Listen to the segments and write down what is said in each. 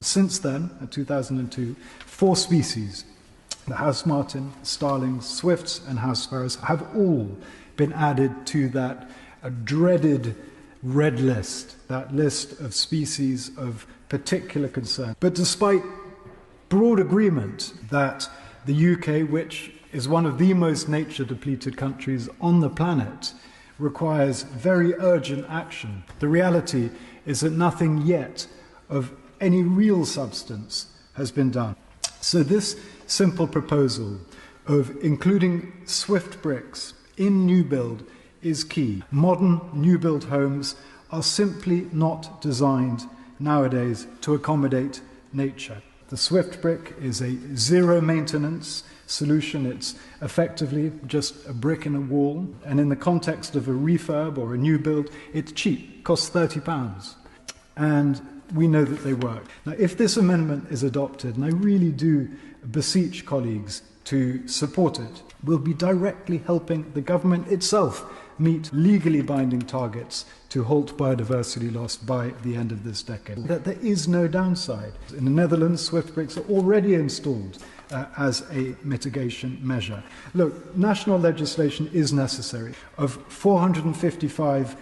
Since then, in 2002, 4 species, the house martin, starlings, swifts and house sparrows, have all been added to that dreaded red list, that list of species of particular concern. But despite broad agreement that the UK, which is one of the most nature-depleted countries on the planet, requires very urgent action, the reality is that nothing yet of any real substance has been done. So this simple proposal of including swift bricks in new build is key. Modern new build homes are simply not designed nowadays to accommodate nature. The swift brick is a zero maintenance solution. It's effectively just a brick in a wall, and in the context of a refurb or a new build, it's cheap, costs £30, and we know that they work. Now, if this amendment is adopted, and I really do beseech colleagues to support it, we'll be directly helping the government itself meet legally binding targets to halt biodiversity loss by the end of this decade. That there is no downside. In the Netherlands, swift bricks are already installed as a mitigation measure. Look, national legislation is necessary. Of 455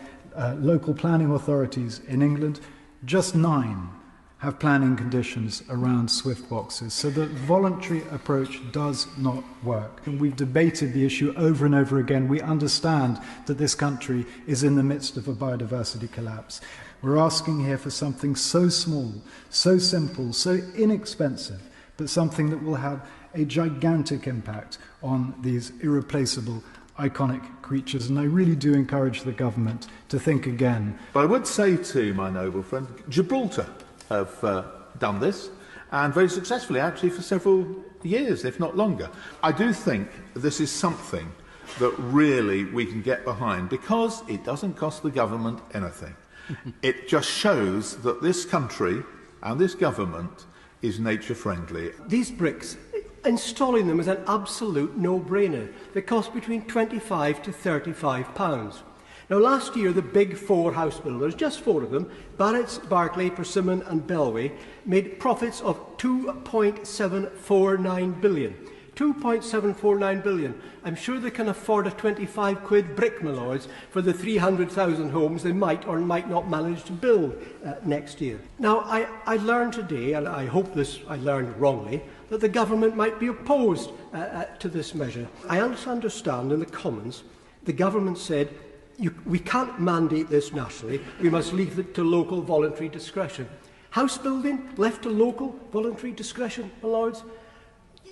local planning authorities in England, just 9 have planning conditions around swift boxes. So the voluntary approach does not work. And we've debated the issue over and over again. We understand that this country is in the midst of a biodiversity collapse. We're asking here for something so small, so simple, so inexpensive, but something that will have a gigantic impact on these irreplaceable iconic creatures, and I really do encourage the government to think again. But I would say to my noble friend, Gibraltar have done this, and very successfully actually for several years, if not longer. I do think this is something that really we can get behind, because it doesn't cost the government anything. It just shows that this country and this government is nature friendly. These bricks, installing them is an absolute no-brainer. They cost between £25 to £35. Now, last year, the big 4 house builders, just 4 of them, Barratt's, Barclay, Persimmon and Bellway, made profits of £2.749 billion. £2.749 billion. I'm sure they can afford a 25 quid brick, my lords, for the 300,000 homes they might or might not manage to build next year. Now, I learned today, and I hope I learned wrongly, that the government might be opposed to this measure. I also understand in the Commons, the government said, we can't mandate this nationally, we must leave it to local voluntary discretion. House building left to local voluntary discretion, my lords?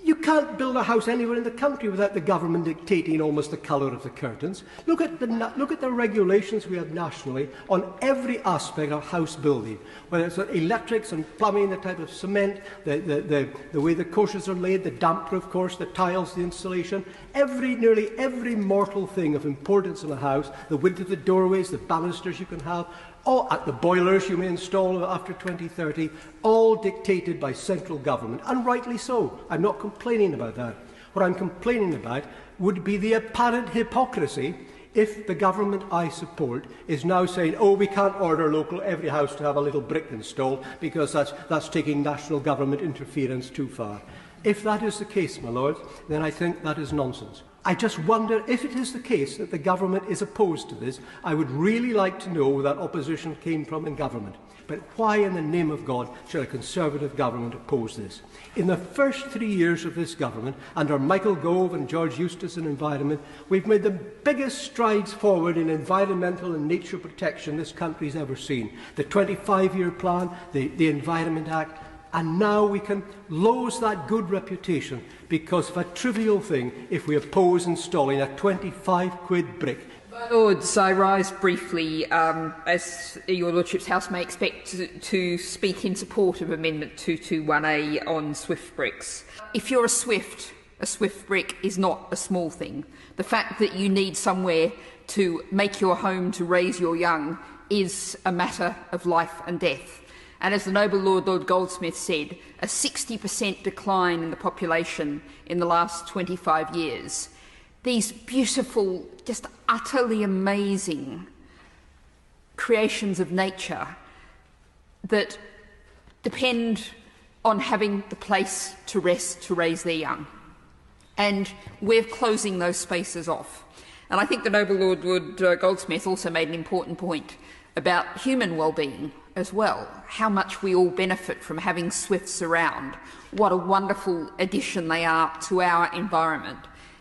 You can't build a house anywhere in the country without the government dictating almost the colour of the curtains. Look at the regulations we have nationally on every aspect of house building, whether it's electrics and plumbing, the type of cement, the way the courses are laid, the damp-proof course, the tiles, the insulation, nearly every mortal thing of importance in a house, the width of the doorways, the banisters you can have, all at the boilers you may install after 2030, all dictated by central government, and rightly so. I'm not complaining about that. What I'm complaining about would be the apparent hypocrisy if the government I support is now saying, oh, we can't order every house to have a little brick installed because that's taking national government interference too far. If that is the case, my lords, then I think that is nonsense. I just wonder if it is the case that the government is opposed to this. I would really like to know where that opposition came from in government. But why in the name of God should a Conservative government oppose this? In the first 3 years of this government, under Michael Gove and George Eustace in Environment, we've made the biggest strides forward in environmental and nature protection this country's ever seen. The 25-year plan, the Environment Act, and now we can lose that good reputation because of a trivial thing if we oppose installing a 25 quid brick. Lords, I rise briefly as your Lordship's House may expect to speak in support of Amendment 221A on swift bricks. If you're a swift brick is not a small thing. The fact that you need somewhere to make your home, to raise your young, is a matter of life and death. And as the noble Lord Goldsmith said, a 60% decline in the population in the last 25 years. These beautiful, just utterly amazing creations of nature that depend on having the place to rest to raise their young. And we're closing those spaces off. And I think the Noble Lord Goldsmith also made an important point about human well-being as well, how much we all benefit from having swifts around, what a wonderful addition they are to our environment.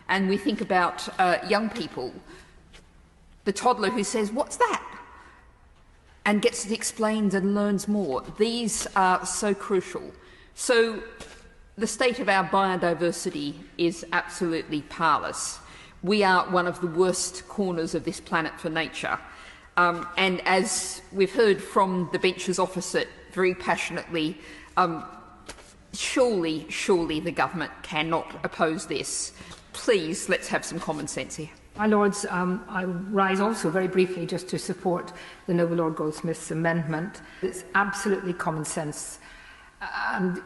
And we think about young people, the toddler who says, "What's that?" and gets it explained and learns more. These are so crucial. So the state of our biodiversity is absolutely parlous. We are one of the worst corners of this planet for nature. And as we've heard from the benches opposite very passionately, surely the government cannot oppose this. Please, let's have some common sense here. My Lords, I rise also very briefly just to support the Noble Lord Goldsmith's amendment. It's absolutely common sense. And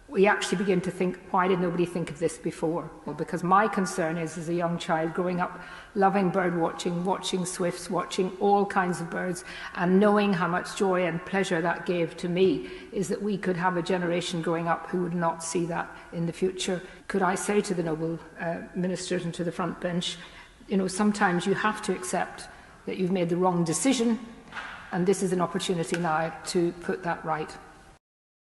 we actually begin to think, why did nobody think of this before? Well, because my concern is, as a young child growing up, loving bird watching, watching swifts, watching all kinds of birds, and knowing how much joy and pleasure that gave to me, is that we could have a generation growing up who would not see that in the future. Could I say to the noble ministers and to the front bench, you know, sometimes you have to accept that you've made the wrong decision, and this is an opportunity now to put that right.